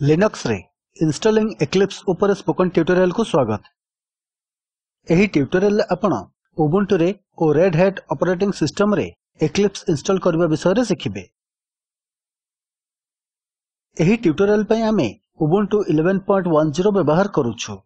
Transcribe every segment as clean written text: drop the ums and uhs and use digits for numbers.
Linux रे installing eclipse उपरे spoken tutorial को स्वागत। एही ट्यूटोरियल रे आपण उबुंटू रे ओ रेड हैट ऑपरेटिंग सिस्टम रे एक्लिप्स इंस्टॉल करबा विषय रे सिखिबे। एही ट्यूटोरियल पय आमे उबुंटू 11.10 व्यवहार करूछु।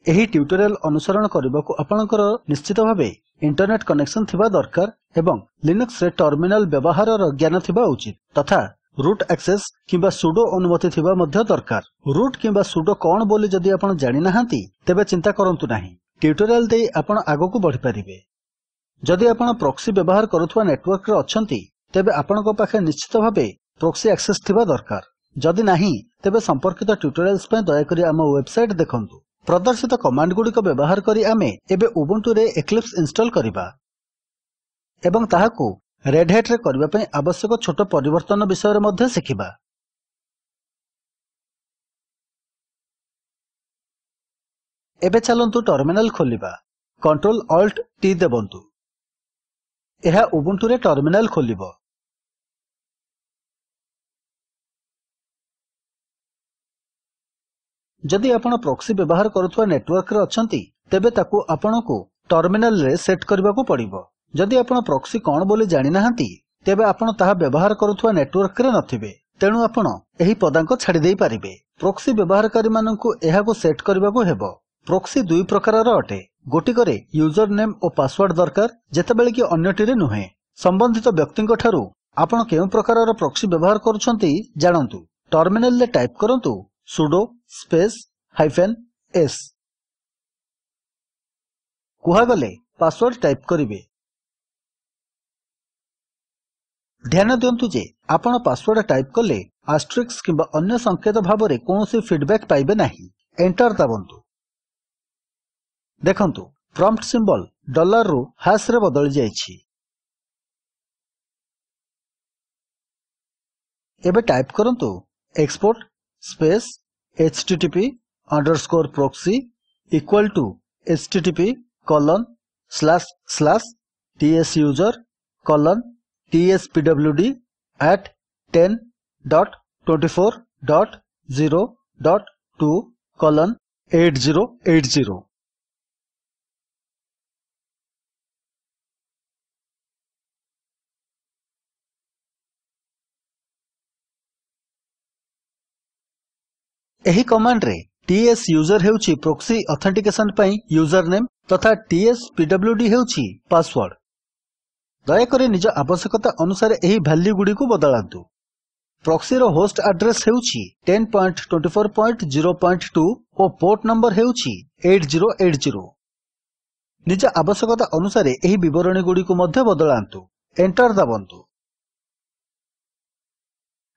एही ट्यूटोरियल अनुसरण करबाको आपणकर निश्चित भाबे इंटरनेट कनेक्शन थिबा दरकार एवं लिनक्स रे टर्मिनल व्यवहार रो ज्ञान थिबा उचित तथा रूट एक्सेस किंबा सुडो अनुमति थिबा मध्य दरकार। रूट किंबा सुडो कोन बोली जदि आपण जानि नाहंती तेबे चिंता करंतु नाही, ट्यूटोरियल दे आपण आगो को बढ़ि परिबे। जदि आपण प्रॉक्सी व्यवहार करूथवा नेटवर्क रे अछंती तेबे आपणको पाखे निश्चित भाबे प्रॉक्सी एक्सेस थिबा दरकार। जदि नाही तेबे संपर्कित ट्यूटोरियल्स पय दया करी हम वेबसाइट देखंतु। प्रदर्शित कमांड गुडी को व्यवहार करी आमे एबे उबुंटू रे एक्लिप्स इंस्टॉल करिबा एवं ताहाकू रेड हैट रे करबा पय आवश्यक छोट परिवर्तन विषय रे मध्ये सिखिबा। एबे चलंतु टर्मिनल खोलिबा। कंट्रोल ऑल्ट टी देबंतु। एहा उबुंटू रे टर्मिनल खोलिबो। जदि आपण प्रॉक्सी व्यवहार करूथवा नेटवर्क रे अछंती तेबे ताकू आपणको टर्मिनल रे सेट करबाको पड़िबो। जदि आपण प्रॉक्सी कोन बोली जानि नाहंती तेबे आपण ताहा व्यवहार करूथवा नेटवर्क रे नथिबे, तेनु आपण एही पदांक छाडी देई परिबे। प्रॉक्सी व्यवहारकारी माननकु एहाको सेट करबाको हेबो। प्रॉक्सी दुई प्रकारर अटे। गोटी करे यूजर नेम ओ पासवर्ड दरकार, जेतेबेले कि अन्यटी रे नुहे। संबंधित व्यक्तिंक ठारू आपण केउ प्रकारर प्रॉक्सी व्यवहार करूछंती जानंतु। टर्मिनल रे टाइप करंतु सुडो स्पेस -s। कुहा गले पासवर्ड टाइप करिवे। ध्यान दियंतु जे आपण पासवर्ड टाइप कले आस्ट्रिक्स किंबा अन्य संकेत भाबरे कोनोसी फीडबैक पाइबे नाही। एंटर दाबंतु। देखंतु प्रॉम्प्ट सिंबल डॉलर रु हैश रे बदल जाईछि। एबे टाइप करंतु export space http_proxy equal to http://tsuser:10.24.0.2:8080। एही कमांड रे tsuser हेउची प्रॉक्सी ऑथेंटिकेशन पई यूजर नेम तथा tspwd हेउची पासवर्ड। दया करी निज आवश्यकता अनुसार एही वैल्यू गुडी को बदलांतु। प्रॉक्सी रो होस्ट एड्रेस हेउची 10.24.0.2 ओ पोर्ट नंबर हेउची 8080। निज आवश्यकता अनुसार एही विवरणी गुडी को मध्य बदलांतु। एंटर दाबंतु।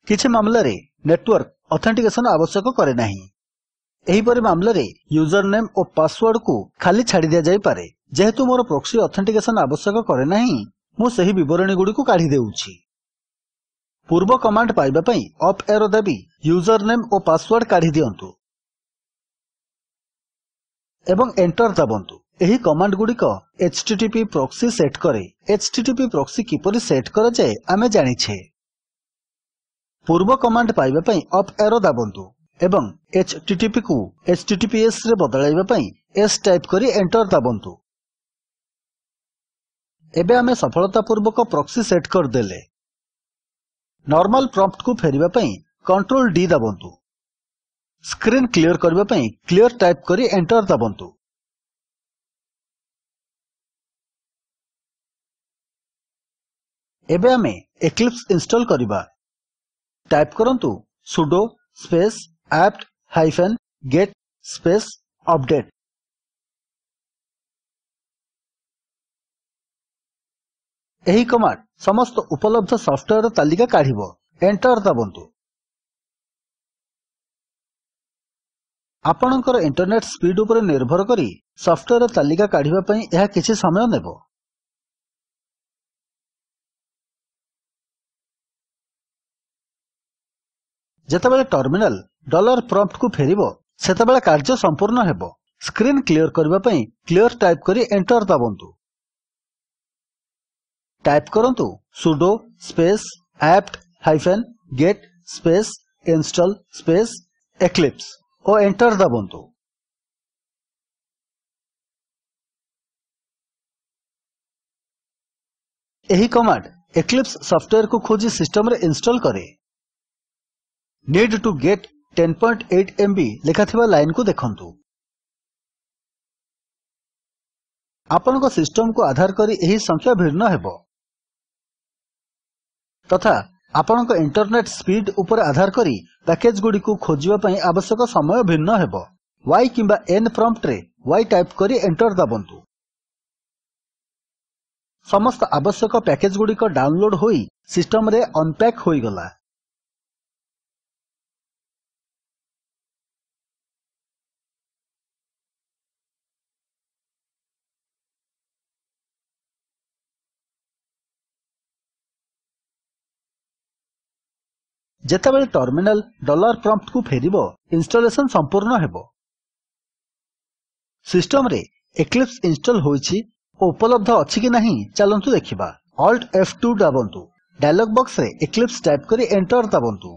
किछि मामला रे नेटवर्क ऑथेंटिकेशन आवश्यक करे नाही। एही परि मामला रे यूजर नेम ओ पासवर्ड को खाली छाडी दिया जाई पारे। जेहेतु मोर प्रॉक्सी ऑथेंटिकेशन आवश्यक करे नाही, मु सही विवरणी गुडी को काढी देउछि। पूर्व कमांड पाइबा पई अप एरो देबी यूजर नेम ओ पासवर्ड काढी दियंतु एवं एंटर दाबंतु। एही कमांड गुडी को http प्रॉक्सी सेट करे। http प्रॉक्सी किपरि सेट करे जाय आमे जानिछे। पूर्व कमांड पाइबा पई अप एरो दाबंतु एवं http को https रे बदलाइबा पई s टाइप करी एंटर दाबंतु। एबे आमे सफलतापूर्वक प्रॉक्सी सेट कर देले। नॉर्मल प्रॉम्प्ट को फेरिबा पई कंट्रोल डी दाबंतु। स्क्रीन क्लियर करबा पई क्लियर टाइप करी एंटर दाबंतु। एबे आमे एक्लिप्स इंस्टॉल करिबा। टाइप करंतु sudo space apt-get space update. एही कमांड समस्त उपलब्ध सॉफ्टवेयर तालिका काढिबो। एंटर दाबंतु। आपणकर इंटरनेट स्पीड उपरे निर्भर करी सॉफ्टवेयर तालिका काढिबा पई एहा किछि समय नेबो। जेतेबेले टर्मिनल डॉलर प्रॉम्प्ट को फेरिबो सेतेबेले कार्य संपूर्ण हेबो। स्क्रीन क्लियर करबा पई क्लियर टाइप करी एंटर दाबंतु। टाइप करंतु sudo space apt-get space install space eclipse ଓ enter ଦାବନ୍ତୁ। ଏହି କମାଣ୍ଡ Eclipse ସଫ୍ଟୱେयर କୁ ଖୋଜି ସିଷ୍ଟମ ରେ ଇନଷ୍ଟଲ କରେ। Need to get 10.8 MB ଲେଖାଥିବା ଲାଇନ୍ କୁ ଦେଖନ୍ତୁ। ଆପଣଙ୍କ ସିଷ୍ଟମକୁ ଆଧାର କରି ଏହି ସଂଖ୍ୟା ଭିନ୍ନ ହେବ ତଥା ଆପଣଙ୍କ ଇଣ୍ଟରନେଟ ସ୍ପିଡ୍ ଉପରେ ଆଧାର କରି ପ୍ୟାକେଜ ଗୁଡ଼ିକୁ ଖୋଜିବା ପାଇଁ ଆବଶ୍ୟକ ସମୟ ଭିନ୍ନ ହେବ। Y କିମ୍ବା N ପ୍ରମ୍ପ୍ଟରେ Y ଟାଇପ୍ କରି ଏଣ୍ଟର ଦାବନ୍ତୁ। ସମସ୍ତ ଆବଶ୍ୟକ ପ୍ୟାକେଜ ଗୁଡ଼ିକ ଡାଉନଲୋଡ୍ ହୋଇ ସିଷ୍ଟମରେ ଅନପ୍ୟାକ୍ ହୋଇଗଲା। ଯେତେବେଳେ ଟର୍ମିନାଲ ଡଲାର ପ୍ରମ୍ପ୍ଟ କୁ ଫେରିବ ଇନଷ୍ଟଲେସନ ସମ୍ପୂର୍ଣ୍ଣ ହେବ। ସିଷ୍ଟମରେ Eclipse ଇନଷ୍ଟଲ ହୋଇଛି ଓ ଉପଲବ୍ଧ ଅଛି କି ନାହିଁ ଚାଲନ୍ତୁ ଦେଖିବା। Alt F2 ଦାବନ୍ତୁ। ଡାୟଲଗ୍ ବକ୍ସରେ Eclipse ଟାଇପ୍ କରି ଏଣ୍ଟର ଦାବନ୍ତୁ।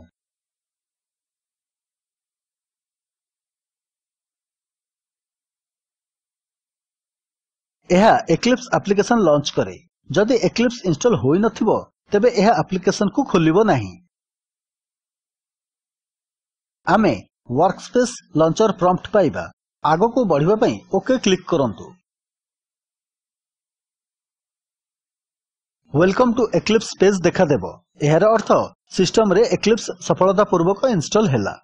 ଏହା Eclipse ଆପ୍ଲିକେସନ ଲଞ୍ଚ କରେ। ଯଦି Eclipse ଇନଷ୍ଟଲ ହୋଇନଥିବ ତେବେ ଏହା ଆପ୍ଲିକେସନକୁ ଖୋଲିବ ନାହିଁ। ଆମେ ୱର୍କସ୍ପେସ୍ ଲଞ୍ଚର ପ୍ରମ୍ପ୍ଟ ପାଇବା। ଆଗକୁ ବଢ଼ିବା ପାଇଁ ଓକେ କ୍ଲିକ୍ କରନ୍ତୁ। ୱେଲକମ୍ ଟୁ Eclipse ପେଜ୍ ଦେଖାଦେବ। ଏହାର ଅର୍ଥ ସିଷ୍ଟମରେ Eclipse ସଫଳତାପୂର୍ବକ ଇନଷ୍ଟଲ ହେଲା।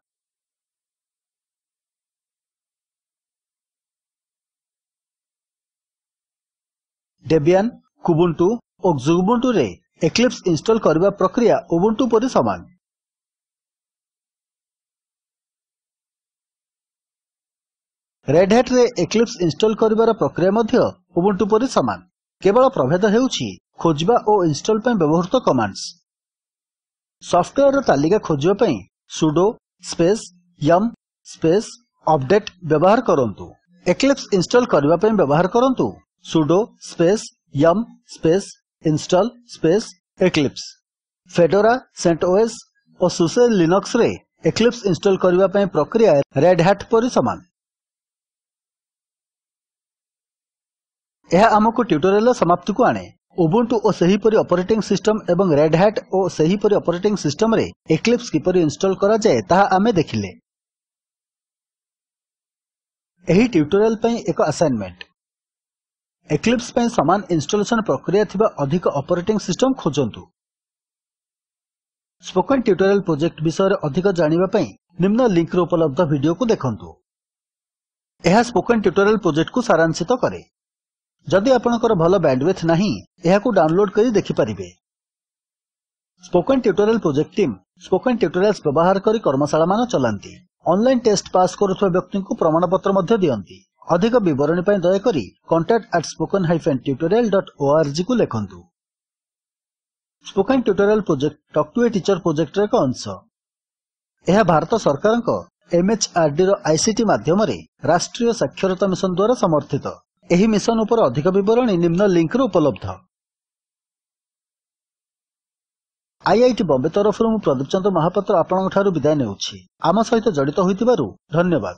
ଡେବିଆନ୍, କୁବୁଣ୍ଟୁ ଓ ଜୁବୁଣ୍ଟୁରେ Eclipse ଇନଷ୍ଟଲ କରିବା ପ୍ରକ୍ରିୟା ଉବୁଣ୍ଟୁ ପରି ସମାନ। Red Hat ରେ Eclipse ଇନଷ୍ଟଲ କରିବାର ପ୍ରକ୍ରିୟା ମଧ୍ୟ ଉବୁଣ୍ଟୁ ପରି ସମାନ। କେବଳ ପ୍ରଭେଦ ହେଉଛି ଖୋଜିବା ଓ ଇନଷ୍ଟଲ ପାଇଁ ବ୍ୟବହୃତ କମାଣ୍ଡସ୍। ସଫ୍ଟୱେୟରର ତାଲିକା ଖୋଜିବା ପାଇଁ sudo space yum space update ବ୍ୟବହାର କରନ୍ତୁ। Eclipse ଇନଷ୍ଟଲ କରିବା ପାଇଁ ବ୍ୟବହାର କରନ୍ତୁ sudo space yum space install space Eclipse। Fedora, CentOS ଓ ସୁସେ ଲିନକ୍ସରେ Eclipse ଇନଷ୍ଟଲ କରିବା ପାଇଁ ପ୍ରକ୍ରିୟା Red Hat ପରି ସମାନ। ଏହା ଆମକୁ ଟ୍ୟୁଟୋରିଆଲର ସମାପ୍ତିକୁ ଆଣେ। ଉବୁଣ୍ଟୁ ଓ ସେହିପରି ଅପରେଟିଂ ସିଷ୍ଟମ ଏବଂ Red Hat ଓ ସେହିପରି ଅପରେଟିଂ ସିଷ୍ଟମରେ Eclipse କିପରି ଇନଷ୍ଟଲ କରାଯାଏ ତାହା ଆମେ ଦେଖିଲେ। ଏହି ଟ୍ୟୁଟୋରିଆଲ ପାଇଁ ଏକ ଆସାଇନମେଣ୍ଟ। Eclipse ପାଇଁ ସମାନ ଇନଷ୍ଟଲେସନ ପ୍ରକ୍ରିୟା ଥିବା ଅଧିକ ଅପରେଟିଂ ସିଷ୍ଟମ ଖୋଜନ୍ତୁ। ସ୍ପୋକେନ୍ ଟ୍ୟୁଟୋରିଆଲ ପ୍ରୋଜେକ୍ଟ ବିଷୟରେ ଅଧିକ ଜାଣିବା ପାଇଁ ନିମ୍ନ ଲିଙ୍କରେ ଉପଲବ୍ଧ ଭିଡିଓକୁ ଦେଖନ୍ତୁ। ଏହା ସ୍ପୋକେନ୍ ଟ୍ୟୁଟୋରିଆଲ ପ୍ରୋଜେକ୍ଟକୁ ସାରାଂଶିତ କରେ। ଯଦି ଆପଣଙ୍କର ଭଲ ବ୍ୟାଣ୍ଡୱିଡଥ୍ ନାହିଁ ଏହାକୁ ଡାଉନଲୋଡ୍ କରି ଦେଖିପାରିବେ। Spoken tutorial project team spoken tutorials ବ୍ୟବହାର କରି କର୍ମଶାଳାମାନ ଚଲାନ୍ତି। ଅନଲାଇନ୍ ଟେଷ୍ଟ ପାସ୍ କରୁଥିବା ବ୍ୟକ୍ତିଙ୍କୁ ପ୍ରମାଣପତ୍ର ମଧ୍ୟ ଦିଅନ୍ତି। ଅଧିକ ବିବରଣୀ ପାଇଁ ଦୟାକରି contact@spoken-tutorial.org କୁ ଲେଖନ୍ତୁ। Spoken tutorial project talk to a teacher ପ୍ରୋଜେକ୍ଟର ଏକ ଅଂଶ। ଏହା ଭାରତ ସରକାରଙ୍କ MHRDର ICT ମାଧ୍ୟମରେ ରାଷ୍ଟ୍ରୀୟ ସାକ୍ଷରତା ମିଶନ ଦ୍ୱାରା ସମର୍ଥିତ। ଏହି ମିଶନ ଉପରେ ଅଧିକ ବିବରଣୀ ନିମ୍ନ ଲିଙ୍କରେ ଉପଲବ୍ଧ। IIT ବମ୍ବେ ତରଫରୁ ମୁଁ ପ୍ରଦୀପ ଚନ୍ଦ୍ର ମହାପାତ୍ର ଆପଣଙ୍କଠାରୁ ବିଦାୟ ନେଉଛି। ଆମ ସହିତ ଜଡ଼ିତ ହୋଇଥିବାରୁ ଧନ୍ୟବାଦ।